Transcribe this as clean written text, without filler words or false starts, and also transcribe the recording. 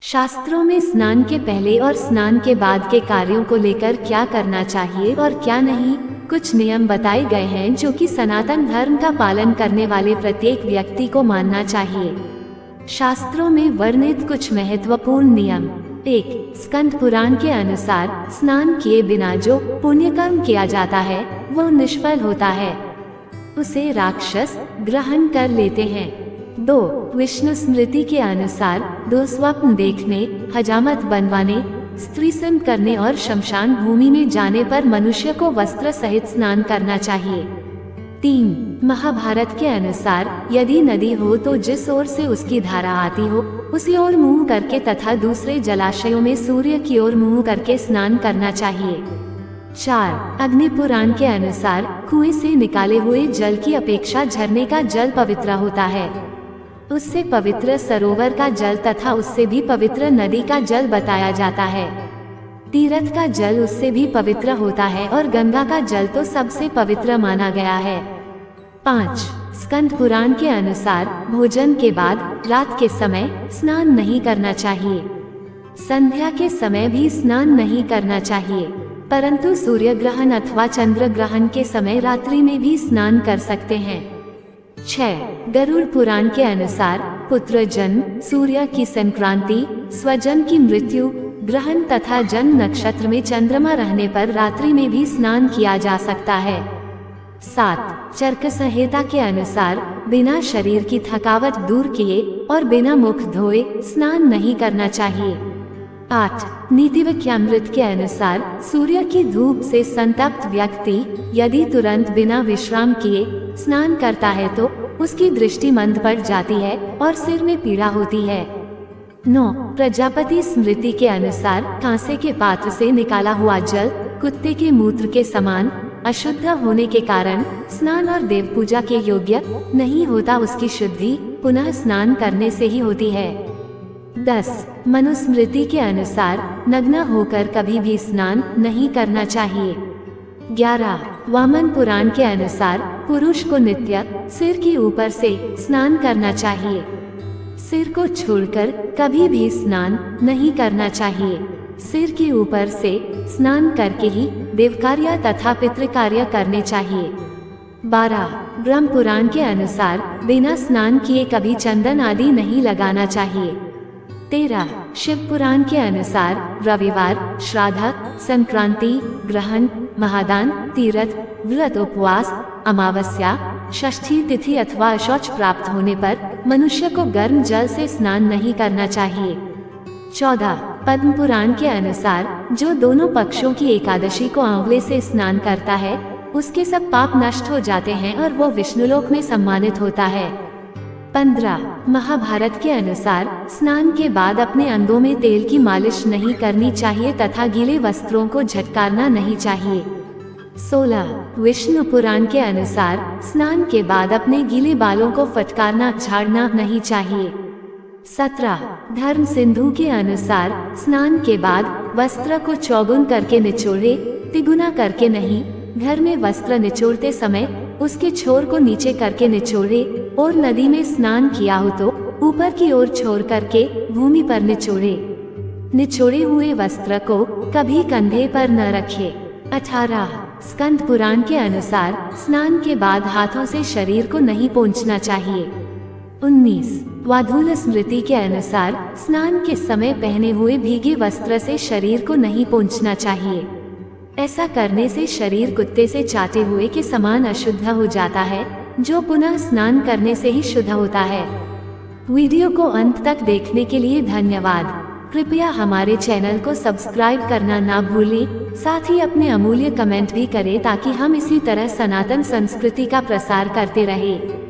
शास्त्रों में स्नान के पहले और स्नान के बाद के कार्यों को लेकर क्या करना चाहिए और क्या नहीं, कुछ नियम बताए गए हैं जो कि सनातन धर्म का पालन करने वाले प्रत्येक व्यक्ति को मानना चाहिए। शास्त्रों में वर्णित कुछ महत्वपूर्ण नियम। 1. स्कंद पुराण के अनुसार स्नान किए बिना जो पुण्य कर्म किया जाता है वो निष्फल होता है, उसे राक्षस ग्रहण कर लेते हैं। 2. विष्णु स्मृति के अनुसार दुस्वप्न देखने, हजामत बनवाने, स्त्री संग करने और शमशान भूमि में जाने पर मनुष्य को वस्त्र सहित स्नान करना चाहिए। 3. महाभारत के अनुसार यदि नदी हो तो जिस ओर से उसकी धारा आती हो उसी ओर मुंह करके तथा दूसरे जलाशयों में सूर्य की ओर मुंह करके स्नान करना चाहिए। 4. अग्नि पुराण के अनुसार कुएं से निकाले हुए जल की अपेक्षा झरने का जल पवित्र होता है, उससे पवित्र सरोवर का जल तथा उससे भी पवित्र नदी का जल बताया जाता है। तीर्थ का जल उससे भी पवित्र होता है और गंगा का जल तो सबसे पवित्र माना गया है। 5. स्कंद पुराण के अनुसार भोजन के बाद रात के समय स्नान नहीं करना चाहिए, संध्या के समय भी स्नान नहीं करना चाहिए, परंतु सूर्य ग्रहण अथवा चंद्र ग्रहण के समय रात्रि में भी स्नान कर सकते हैं। 6. गरुड़ पुराण के अनुसार पुत्र जन्म, सूर्य की संक्रांति, स्वजन की मृत्यु, ग्रहण तथा जन्म नक्षत्र में चंद्रमा रहने पर रात्रि में भी स्नान किया जा सकता है। 7. चरक संहिता के अनुसार बिना शरीर की थकावट दूर किए और बिना मुख धोए स्नान नहीं करना चाहिए। 8. नीतिवाक्यामृत के अनुसार सूर्य की धूप से संतप्त व्यक्ति यदि तुरंत बिना विश्राम किए स्नान करता है तो उसकी दृष्टि मंद पड़ जाती है और सिर में पीड़ा होती है। 9. प्रजापति स्मृति के अनुसार कांसे के पात्र से निकाला हुआ जल कुत्ते के मूत्र के समान अशुद्ध होने के कारण स्नान और देव पूजा के योग्य नहीं होता, उसकी शुद्धि पुनः स्नान करने से ही होती है। 10. मनुस्मृति के अनुसार नग्न होकर कभी भी स्नान नहीं करना चाहिए। 11. वामन पुराण के अनुसार पुरुष को नित्य सिर के ऊपर से स्नान करना चाहिए, सिर को छोड़कर कभी भी स्नान नहीं करना चाहिए, सिर के ऊपर से स्नान करके ही देव कार्य तथा पितृ कार्य करने चाहिए। 12. ब्रह्म पुराण के अनुसार बिना स्नान किए कभी चंदन आदि नहीं लगाना चाहिए। 13. शिव पुराण के अनुसार रविवार, श्राद्ध, संक्रांति, ग्रहण, महादान, तीर्थ, व्रत, उपवास, अमावस्या, षष्ठी तिथि अथवा अशौच प्राप्त होने पर मनुष्य को गर्म जल से स्नान नहीं करना चाहिए। 14. पद्म पुराण के अनुसार जो दोनों पक्षों की एकादशी को आंवले से स्नान करता है उसके सब पाप नष्ट हो जाते हैं और वो विष्णुलोक में सम्मानित होता है। 15. महाभारत के अनुसार स्नान के बाद अपने अंगों में तेल की मालिश नहीं करनी चाहिए तथा गीले वस्त्रों को झटकारना नहीं चाहिए। 16. विष्णु पुराण के अनुसार स्नान के बाद अपने गीले बालों को फटकारना झाड़ना नहीं चाहिए। 17. धर्म सिंधु के अनुसार स्नान के बाद वस्त्र को चौगुन करके निचोड़े, तिगुना करके नहीं। घर में वस्त्र निचोड़ते समय उसके छोर को नीचे करके निचोड़े और नदी में स्नान किया हो तो ऊपर की ओर छोर करके भूमि पर निचोड़े। निचोड़े हुए वस्त्र को कभी कंधे पर न रखे। 18. स्कंद पुराण के अनुसार स्नान के बाद हाथों से शरीर को नहीं पोंछना चाहिए। 19. वाधूल स्मृति के अनुसार स्नान के समय पहने हुए भीगे वस्त्र से शरीर को नहीं पोंछना चाहिए, ऐसा करने से शरीर कुत्ते से चाटे हुए के समान अशुद्ध हो जाता है जो पुनः स्नान करने से ही शुद्ध होता है। वीडियो को अंत तक देखने के लिए धन्यवाद। कृपया हमारे चैनल को सब्सक्राइब करना ना भूलें, साथ ही अपने अमूल्य कमेंट भी करें ताकि हम इसी तरह सनातन संस्कृति का प्रसार करते रहें।